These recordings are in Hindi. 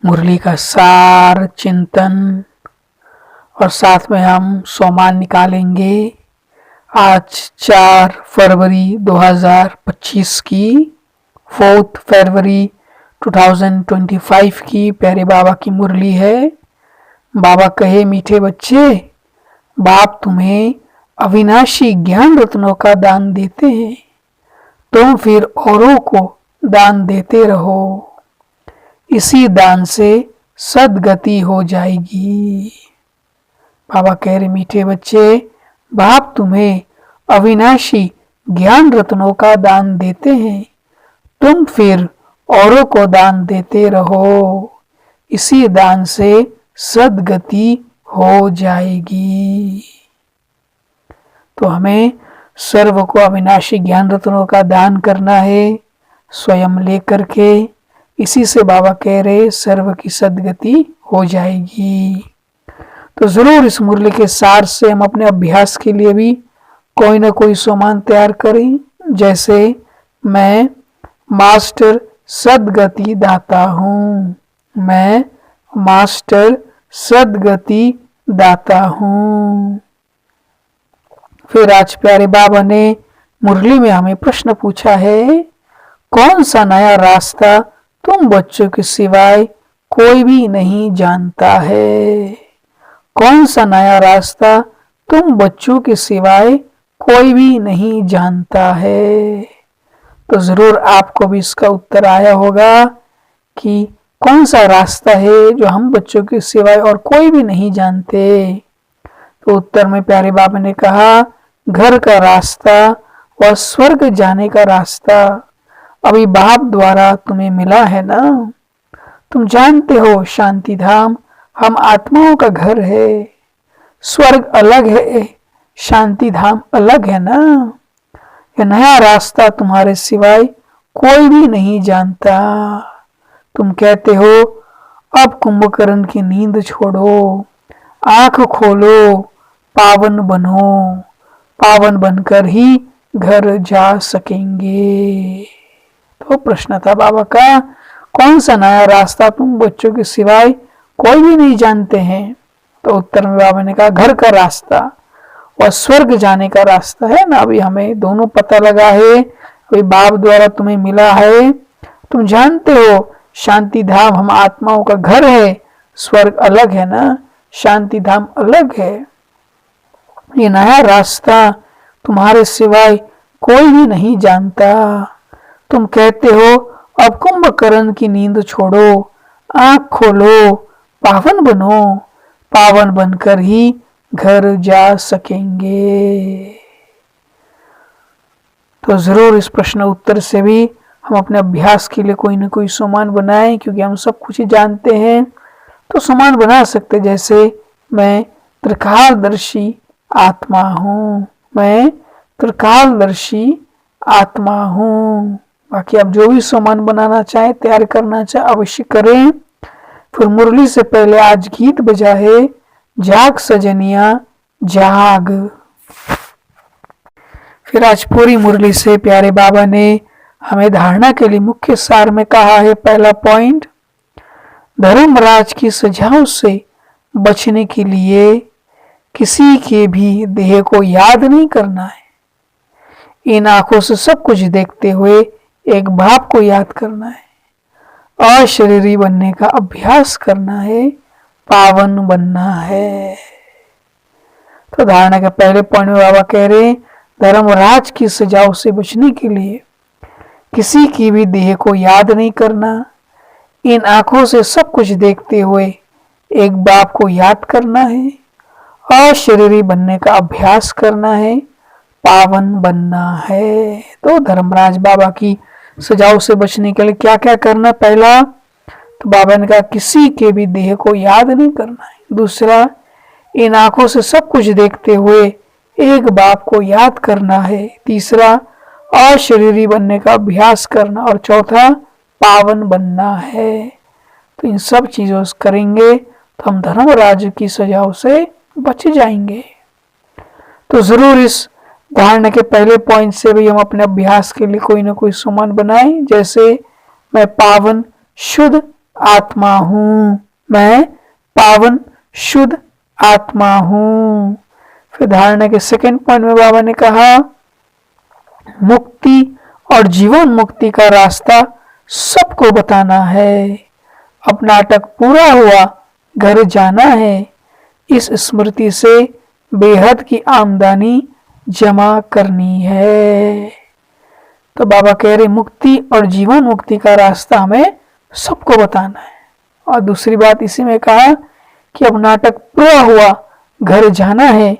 मुरली का सार चिंतन और साथ में हम सोमान निकालेंगे। आज 4 फरवरी 2025 की 4 फरवरी 2025 की प्यारे बाबा की मुरली है। बाबा कहे, मीठे बच्चे, बाप तुम्हें अविनाशी ज्ञान रत्नों का दान देते हैं, तुम फिर औरों को दान देते रहो, इसी दान से सदगति हो जाएगी। बाबा कह रहे, मीठे बच्चे, बाप तुम्हें अविनाशी ज्ञान रत्नों का दान देते हैं, तुम फिर औरों को दान देते रहो, इसी दान से सदगति हो जाएगी। तो हमें सर्व को अविनाशी ज्ञान रत्नों का दान करना है, स्वयं लेकर के। इसी से बाबा कह रहे सर्व की सदगति हो जाएगी। तो जरूर इस मुरली के सार से हम अपने अभ्यास के लिए भी कोई ना कोई सोमान तैयार करें। जैसे मैं मास्टर सदगति दाता हूँ, मैं मास्टर सदगति दाता हूँ। फिर आज प्यारे बाबा ने मुरली में हमें प्रश्न पूछा है, कौन सा नया रास्ता तुम बच्चों के सिवाय कोई भी नहीं जानता है? कौन सा नया रास्ता तुम बच्चों के सिवाय कोई भी नहीं जानता है? तो जरूर आपको भी इसका उत्तर आया होगा कि कौन सा रास्ता है जो हम बच्चों के सिवाय और कोई भी नहीं जानते। तो उत्तर में प्यारे बाबा ने कहा, घर का रास्ता और स्वर्ग जाने का रास्ता अभी बाप द्वारा तुम्हें मिला है ना। तुम जानते हो शांति धाम हम आत्माओं का घर है, स्वर्ग अलग है, शांति धाम अलग है ना। यह नया रास्ता तुम्हारे सिवाय कोई भी नहीं जानता। तुम कहते हो अब कुंभकर्ण की नींद छोड़ो, आंख खोलो, पावन बनो, पावन बनकर ही घर जा सकेंगे। तो प्रश्न था बाबा का, कौन सा नया रास्ता तुम बच्चों के सिवाय कोई भी नहीं जानते हैं? तो उत्तर में बाबा ने कहा, घर का रास्ता और स्वर्ग जाने का रास्ता है ना। अभी हमें दोनों पता लगा है, अभी बाप द्वारा तुम्हें मिला है। तुम जानते हो शांति धाम हम आत्माओं का घर है, स्वर्ग अलग है ना, शांति धाम अलग है। ये नया रास्ता तुम्हारे सिवाय कोई भी नहीं जानता। तुम कहते हो अब कुंभकर्ण की नींद छोड़ो, आंख खोलो, पावन बनो, पावन बनकर ही घर जा सकेंगे। तो जरूर इस प्रश्न उत्तर से भी हम अपने अभ्यास के लिए कोई ना कोई सामान बनाएं, क्योंकि हम सब कुछ ही जानते हैं तो सामान बना सकते। जैसे मैं त्रिकालदर्शी आत्मा हूँ, मैं त्रिकालदर्शी आत्मा हूँ। बाकी आप जो भी सामान बनाना चाहें, तैयार करना चाहें, अवश्य करें। फिर मुरली से पहले आज गीत बजा है, जाग सजनिया जाग। फिर आज पूरी मुरली से प्यारे बाबा ने हमें धारणा के लिए मुख्य सार में कहा है, पहला पॉइंट, धर्मराज की सजाओं से बचने के लिए किसी के भी देह को याद नहीं करना है। इन आंखों से सब कुछ देखते हुए एक बाप को याद करना है, अशरीरी बनने का अभ्यास करना है, पावन बनना है। तो धारणा के पहले पॉइंट में बाबा कह रहे, धर्मराज की सजाओं से बचने के लिए किसी की भी देह को याद नहीं करना, इन आंखों से सब कुछ देखते हुए एक बाप को याद करना है, अशरीरी बनने का अभ्यास करना है, पावन बनना है। तो धर्मराज बाबा की सजाओं से बचने के लिए क्या क्या करना? पहला तो बाबा ने कहा किसी के भी देह को याद नहीं करना है। दूसरा, इन आंखों से सब कुछ देखते हुए एक बाप को याद करना है। तीसरा, अशरीरी बनने का अभ्यास करना। और चौथा, पावन बनना है। तो इन सब चीजों से करेंगे तो हम धर्मराज की सजाओं से बच जाएंगे। तो जरूर इस धारणा के पहले पॉइंट से भी हम अपने अभ्यास के लिए कोई ना कोई सामान बनाएं। जैसे मैं पावन, शुद्ध आत्मा हूं, मैं पावन शुद्ध आत्मा हूं। फिर धारणा के सेकंड पॉइंट में बाबा ने कहा मुक्ति और जीवन मुक्ति का रास्ता सबको बताना है। अब नाटक पूरा हुआ, घर जाना है, इस स्मृति से बेहद की आमदनी जमा करनी है। तो बाबा कह रहे मुक्ति और जीवन मुक्ति का रास्ता हमें सबको बताना है। और दूसरी बात इसी में कहा कि अब नाटक पूरा हुआ, घर जाना है,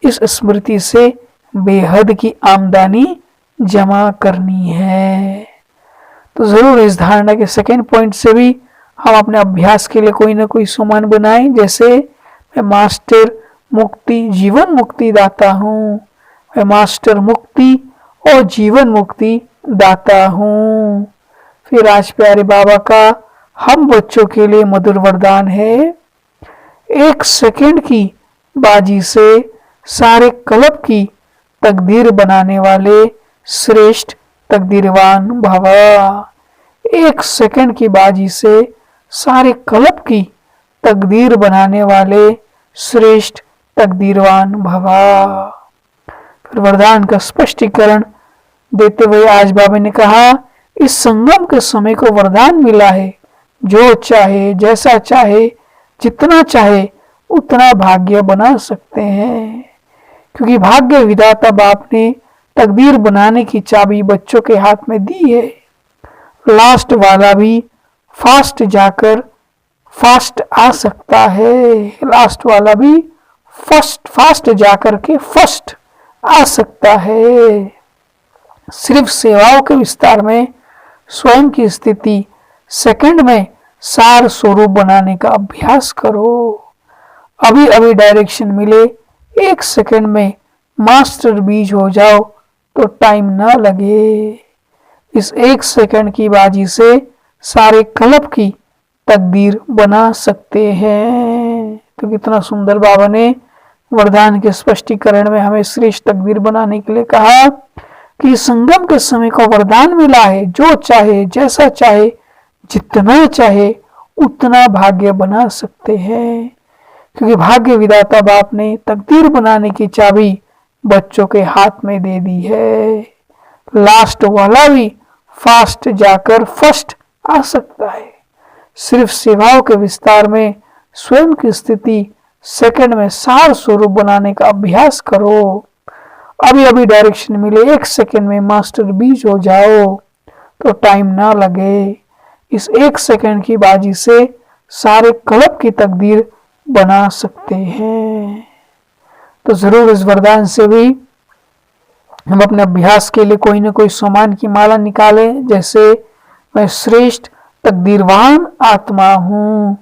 इस स्मृति से बेहद की आमदनी जमा करनी है। तो जरूर इस धारणा के सेकेंड पॉइंट से भी हम अपने अभ्यास के लिए कोई ना कोई सामान बनाएं। जैसे मैं मास्टर मुक्ति जीवन मुक्ति दाता हूँ, मैं मास्टर मुक्ति और जीवन मुक्ति दाता हूँ। फिर आज प्यारे बाबा का हम बच्चों के लिए मधुर वरदान है, 1 सेकंड की बाजी से सारे कल्प की तकदीर बनाने वाले श्रेष्ठ तकदीरवान भव। 1 सेकंड की बाजी से सारे कल्प की तकदीर बनाने वाले श्रेष्ठ तकदीरवान भव। फिर वरदान का स्पष्टीकरण देते हुए आज बाबा ने कहा इस संगम के समय को वरदान मिला है, जो चाहे जैसा चाहे जितना चाहे उतना भाग्य बना सकते हैं, क्योंकि भाग्य विधाता बाप ने तकदीर बनाने की चाबी बच्चों के हाथ में दी है। लास्ट वाला भी फास्ट जाकर फास्ट आ सकता है, लास्ट वाला भी फास्ट जाकर के फर्स्ट आ सकता है। सिर्फ सेवाओं के विस्तार में स्वयं की स्थिति सेकंड में सार स्वरूप बनाने का अभ्यास करो। अभी अभी डायरेक्शन मिले, 1 सेकंड में मास्टर बीज हो जाओ तो टाइम ना लगे। इस 1 सेकंड की बाजी से सारे कल्प की तकदीर बना सकते हैं। तो कितना सुंदर बाबा ने वरदान के स्पष्टीकरण में हमें श्रेष्ठ तकदीर बनाने के लिए कहा कि संगम के समय को वरदान मिला है, जो चाहे जैसा चाहे जितना चाहे उतना भाग्य बना सकते हैं, क्योंकि भाग्य विधाता बाप ने तकदीर बनाने की चाबी बच्चों के हाथ में दे दी है। लास्ट वाला भी फास्ट जाकर फर्स्ट आ सकता है। सिर्फ सेवाओं के विस्तार में स्वयं की स्थिति सेकंड में सार स्वरूप बनाने का अभ्यास करो। अभी अभी डायरेक्शन मिले, 1 सेकंड में मास्टर बीज हो जाओ तो टाइम ना लगे। इस 1 सेकंड की बाजी से सारे कल्प की तकदीर बना सकते हैं। तो जरूर इस वरदान से भी हम अपने अभ्यास के लिए कोई ना कोई सामान की माला निकालें। जैसे मैं श्रेष्ठ तकदीरवान आत्मा हूँ,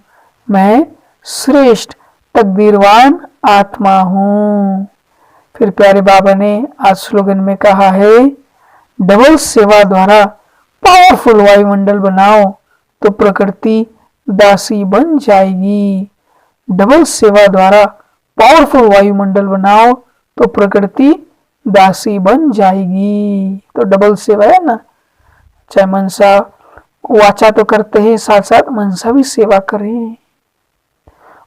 मैं श्रेष्ठ तकदीरवान आत्मा हूँ। फिर प्यारे बाबा ने आज स्लोगन में कहा है डबल सेवा द्वारा पावरफुल वायुमंडल बनाओ तो प्रकृति दासी बन जाएगी। डबल सेवा द्वारा पावरफुल वायुमंडल बनाओ तो प्रकृति दासी बन जाएगी। तो डबल सेवा है ना, चाहे मनसा वाचा तो करते हैं, साथ साथ मनसा भी सेवा करें।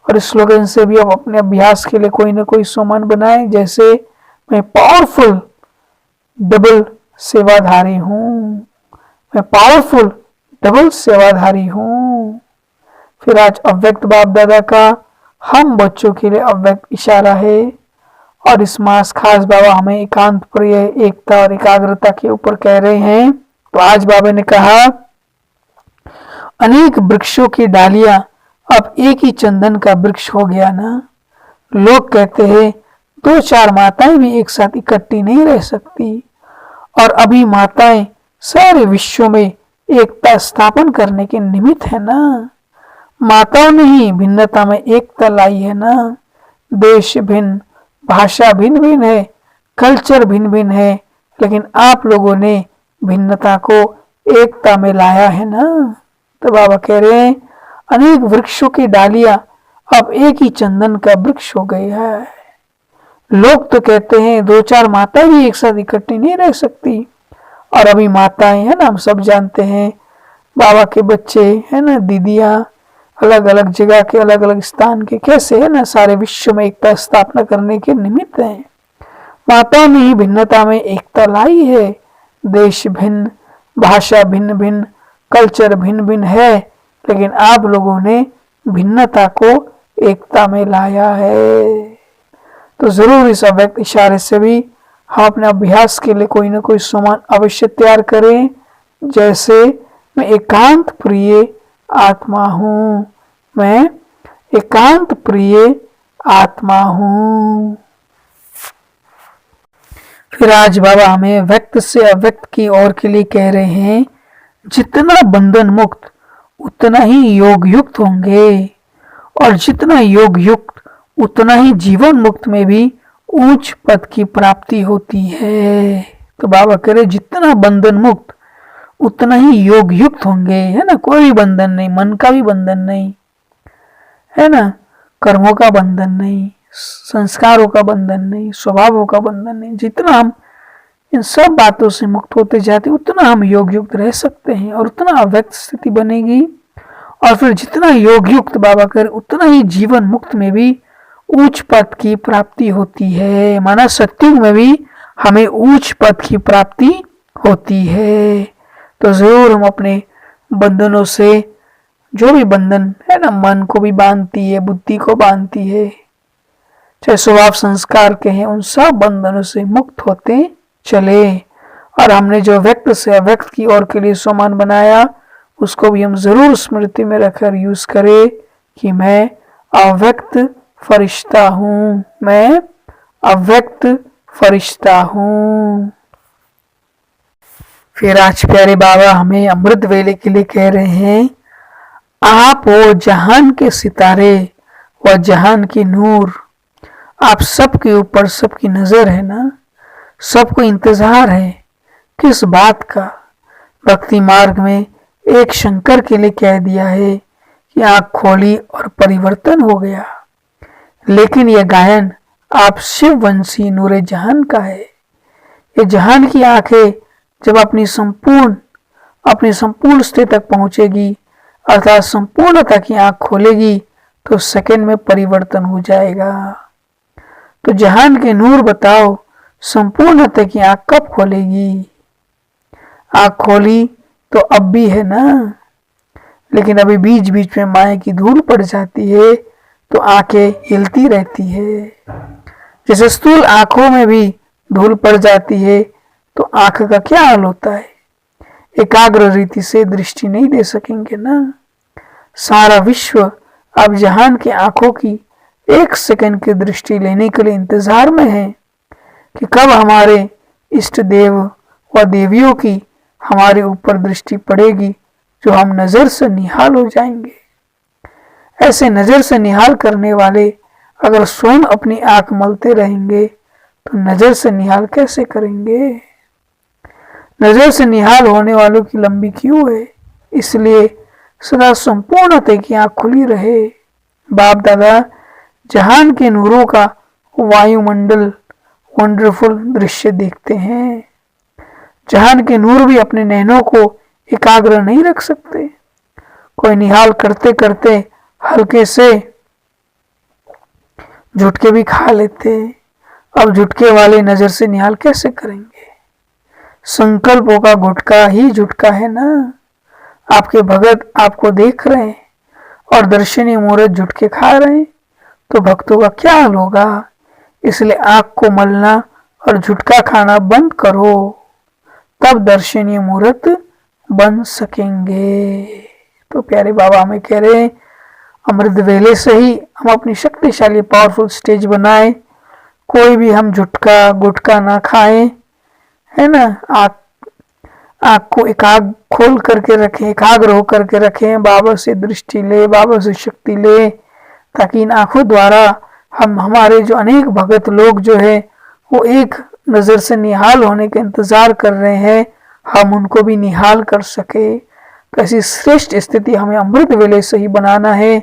और इस स्लोगन से भी हम अपने अभ्यास के लिए कोई ना कोई सामान बनाए। जैसे मैं पावरफुल डबल सेवाधारी हूँ, मैं पावरफुल डबल सेवाधारी हूँ। फिर आज अव्यक्त बाप दादा का हम बच्चों के लिए अव्यक्त इशारा है। और इस मास खास बाबा हमें एकांत प्रिय एकता और एकाग्रता के ऊपर कह रहे हैं। तो आज बाबा ने कहा अनेक वृक्षों की डालियां अब एक ही चंदन का वृक्ष हो गया ना। लोग कहते हैं 2-4 माताएं भी एक साथ इकट्ठी नहीं रह सकती, और अभी माताएं सारे विश्व में एकता स्थापन करने के निमित्त है ना। माताओं ने ही भिन्नता में एकता लाई है ना। देश भिन्न, भाषा भिन्न भिन्न है, कल्चर भिन्न भिन्न है, लेकिन आप लोगों ने भिन्नता को एकता में लाया है ना। तो बाबा कह रहे हैं अनेक वृक्षों की डालियां अब एक ही चंदन का वृक्ष हो गई है। लोग तो कहते हैं 2-4 माताएं भी एक साथ इकट्ठी नहीं रह सकती, और अभी माताएं है ना, हम सब जानते हैं बाबा के बच्चे है ना, दीदियां अलग अलग जगह के, अलग अलग स्थान के, कैसे है ना सारे विश्व में एकता स्थापना करने के निमित्त हैं। माताओं ने ही भिन्नता में एकता लाई है। देश भिन्न, भाषा भिन्न भिन्न, कल्चर भिन्न भिन्न है, लेकिन आप लोगों ने भिन्नता को एकता में लाया है। तो जरूर इस अव्यक्त इशारे से भी हम अपने अभ्यास के लिए कोई ना कोई सामान अवश्य तैयार करें। जैसे मैं एकांत प्रिय आत्मा हूं, मैं एकांत प्रिय आत्मा हूं। फिर आज बाबा हमें व्यक्त से अव्यक्त की ओर के लिए कह रहे हैं, जितना बंधन मुक्त उतना ही योग युक्त होंगे, और जितना योग युक्त उतना ही जीवन मुक्त में भी उच्च पद की प्राप्ति होती है। तो बाबा कह रहे जितना बंधन मुक्त उतना ही योग युक्त होंगे, है ना। कोई भी बंधन नहीं, मन का भी बंधन नहीं, है ना, कर्मों का बंधन नहीं, संस्कारों का बंधन नहीं, स्वभावों का बंधन नहीं। जितना हम इन सब बातों से मुक्त होते जाते उतना हम योग युक्त रह सकते हैं, और उतना अव्यक्त स्थिति बनेगी। और फिर जितना योग युक्त बाबा करे उतना ही जीवन मुक्त में भी उच्च पद की प्राप्ति होती है। माना सत्युग में भी हमें उच्च पद की प्राप्ति होती है। तो जरूर हम अपने बंधनों से, जो भी बंधन है ना, मन को भी बांधती है, बुद्धि को बांधती है, चाहे स्वभाव संस्कार के हैं, उन सब बंधनों से मुक्त होते चले। और हमने जो व्यक्त से अव्यक्त की ओर के लिए सामान बनाया, उसको भी हम जरूर स्मृति में रखकर यूज करें कि मैं अव्यक्त फरिश्ता हूं, मैं अव्यक्त फरिश्ता हूं। फिर आज प्यारे बाबा हमें अमृत वेले के लिए कह रहे हैं, आप वो जहान के सितारे व जहान की नूर, आप सबके ऊपर सबकी नजर है ना, सबको इंतजार है। किस बात का? भक्ति मार्ग में एक शंकर के लिए कह दिया है कि आंख खोली और परिवर्तन हो गया, लेकिन यह गायन आप शिववंशी नूरे जहान का है। ये जहान की आंखें जब अपनी संपूर्ण स्थिति तक पहुंचेगी, अर्थात संपूर्णता की आंख खोलेगी, तो सेकंड में परिवर्तन हो जाएगा। तो जहान के नूर बताओ, संपूर्णता की आंख कब खोलेगी? आंख खोली तो अब भी है ना, लेकिन अभी बीच बीच में माया की धूल पड़ जाती है, तो आंखें हिलती रहती है। जैसे स्थूल आंखों में भी धूल पड़ जाती है, तो आंख का क्या हाल होता है? एकाग्र रीति से दृष्टि नहीं दे सकेंगे ना। सारा विश्व अब जहान की आंखों की एक सेकंड की दृष्टि लेने के लिए इंतजार में है कि कब हमारे इष्ट देव व देवियों की हमारे ऊपर दृष्टि पड़ेगी, जो हम नजर से निहाल हो जाएंगे। ऐसे नजर से निहाल करने वाले अगर स्वयं अपनी आंख मलते रहेंगे, तो नजर से निहाल कैसे करेंगे? नजर से निहाल होने वालों की लंबी क्यों है? इसलिए सदा संपूर्णता की आंख खुली रहे। बाप दादा जहान के नूरों का वायुमंडल वंडरफुल दृश्य देखते हैं। जहान के नूर भी अपने नैनों को एकाग्र नहीं रख सकते। कोई निहाल करते करते हल्के से झुटके भी खा लेते। अब झुटके वाले नजर से निहाल कैसे करेंगे? संकल्पों का गुटका ही झुटका है ना। आपके भगत आपको देख रहे हैं और दर्शनीय मुहूर्त झुटके खा रहे हैं, तो भक्तों का क्या हाल होगा? इसलिए आंख को मलना और झुटका खाना बंद करो, तब दर्शनीय मुहूर्त बन सकेंगे। तो प्यारे बाबा हमें कह रहे हैं, अमृत वेले से ही हम अपनी शक्तिशाली पावरफुल स्टेज बनाए। कोई भी हम झुटका गुटका ना खाएं, है ना। आँख को एकाग्र खोल करके रखें, एकाग्र होकर के रखें। बाबा से दृष्टि ले, बाबा से शक्ति ले, ताकि इन आंखों द्वारा हम हमारे जो अनेक भगत लोग जो है वो एक नजर से निहाल होने का इंतजार कर रहे हैं, हम उनको भी निहाल कर सके। तो ऐसी श्रेष्ठ स्थिति हमें अमृत वेले से ही बनाना है,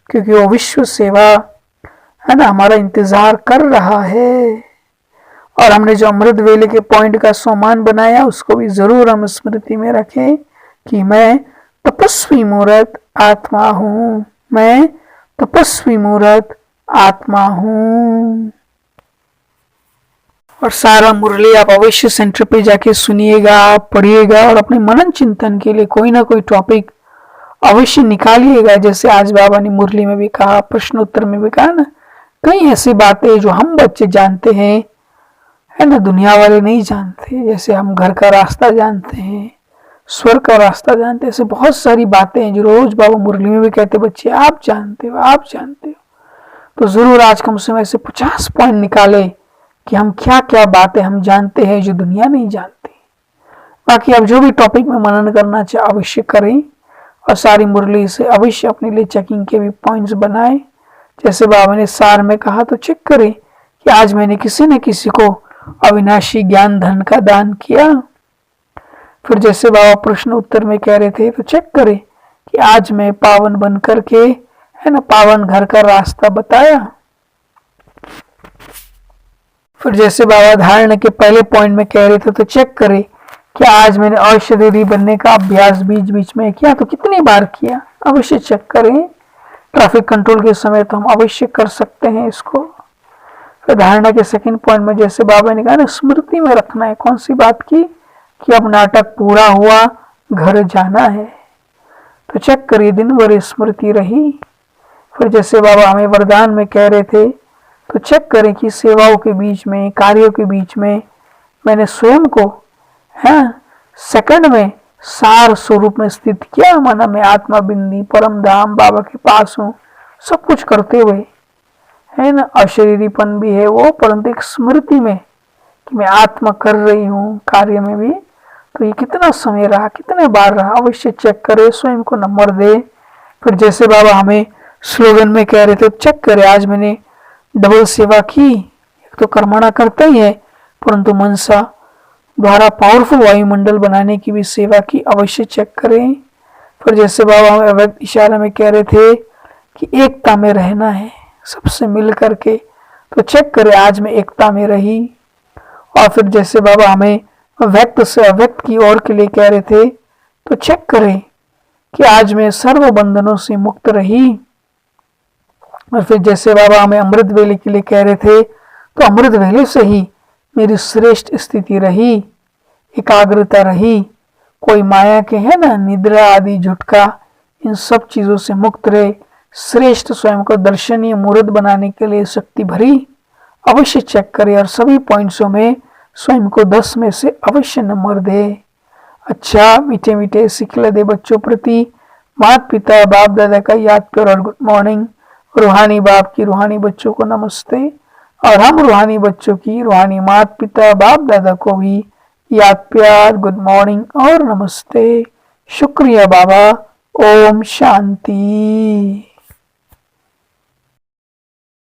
क्योंकि वो विश्व सेवा है ना हमारा इंतजार कर रहा है। और हमने जो अमृत वेले के पॉइंट का सामान बनाया, उसको भी जरूर हम स्मृति में रखें कि मैं तपस्वी मूर्त आत्मा हूँ, मैं तपस्वी मूर्त आत्मा हूँ। और सारा मुरली आप अवश्य सेंटर पे जाके सुनिएगा, पढ़िएगा और अपने मनन चिंतन के लिए कोई ना कोई टॉपिक अवश्य निकालिएगा। जैसे आज बाबा ने मुरली में भी कहा, प्रश्न उत्तर में भी कहा ना, कई ऐसी बातें जो हम बच्चे जानते हैं, है ना, दुनिया वाले नहीं जानते। जैसे हम घर का रास्ता जानते हैं, स्वर्ग का रास्ता जानते हैं, ऐसे बहुत सारी बातें हैं जो रोज बाबा मुरली में भी कहते, बच्चे आप जानते हो, आप जानते हो। तो जरूर आज कम से कम ऐसे 50 पॉइंट निकाले कि हम क्या क्या बातें हम जानते हैं जो दुनिया नहीं जानती। बाकी आप जो भी टॉपिक में मनन करना चाहे अवश्य करें और सारी मुरली से अवश्य अपने लिए चेकिंग के भी पॉइंट्स बनाएं। जैसे बाबा ने सार में कहा तो चेक करें कि आज मैंने किसी न किसी को अविनाशी ज्ञान धन का दान किया। फिर जैसे बाबा प्रश्न उत्तर में कह रहे थे तो चेक करें कि आज मैं पावन बन करके, है ना, पावन घर का रास्ता बताया। फिर जैसे बाबा धारणा के पहले पॉइंट में कह रहे थे तो चेक करें कि आज मैंने औषधि बनने का अभ्यास बीच बीच में किया तो कितनी बार किया, अवश्य चेक करें। ट्रैफिक कंट्रोल के समय तो हम अवश्य कर सकते हैं इसको। फिर धारणा के सेकंड पॉइंट में जैसे बाबा ने कहा ना, स्मृति में रखना है कौन सी बात की, कि अब नाटक पूरा हुआ, घर जाना है। तो चेक करिए दिन भर स्मृति रही। फिर जैसे बाबा हमें वरदान में कह रहे थे तो चेक करें कि सेवाओं के बीच में, कार्यों के बीच में मैंने स्वयं को, है, सेकंड में सार स्वरूप में स्थित किया, माना मैं आत्मा बिंदी परम धाम बाबा के पास हूँ, सब कुछ करते हुए, है ना, अशरीरीपन भी है वो, परंतु एक स्मृति में कि मैं आत्मा कर रही हूँ कार्य में भी। तो ये कितना समय रहा, कितने बार रहा, अवश्य चेक करे, स्वयं को नंबर दे। फिर जैसे बाबा हमें स्लोगन में कह रहे थे चेक करे, आज मैंने डबल सेवा की, एक तो कर्मणा करता ही है परंतु मनसा द्वारा पावरफुल वायुमंडल बनाने की भी सेवा की, अवश्य चेक करें। फिर जैसे बाबा हमें अव्यक्त इशारा में कह रहे थे कि एकता में रहना है सबसे मिल करके, तो चेक करें आज मैं एकता में रही। और फिर जैसे बाबा हमें व्यक्त से अव्यक्त की ओर के लिए कह रहे थे तो चेक करें कि आज मैं सर्व बंधनों से मुक्त रही। और फिर जैसे बाबा हमें अमृत वेले के लिए कह रहे थे तो अमृत वेले से ही मेरी श्रेष्ठ स्थिति रही, एकाग्रता रही, कोई माया के, है ना, निद्रा आदि झुटका, इन सब चीजों से मुक्त रहे, श्रेष्ठ स्वयं को दर्शनीय मूर्त बनाने के लिए शक्ति भरी, अवश्य चेक करे और सभी पॉइंट्सों में स्वयं को 10 में से अवश्य नंबर दे। अच्छा मीठे मीठे सिखला दे बच्चों प्रति माता पिता बाप दादा का याद प्यार और गुड मॉर्निंग। रूहानी बाप की रूहानी बच्चों को नमस्ते और हम रूहानी बच्चों की रूहानी माता पिता बाप दादा को भी याद प्यार, गुड मॉर्निंग और नमस्ते। शुक्रिया बाबा। ओम शांति।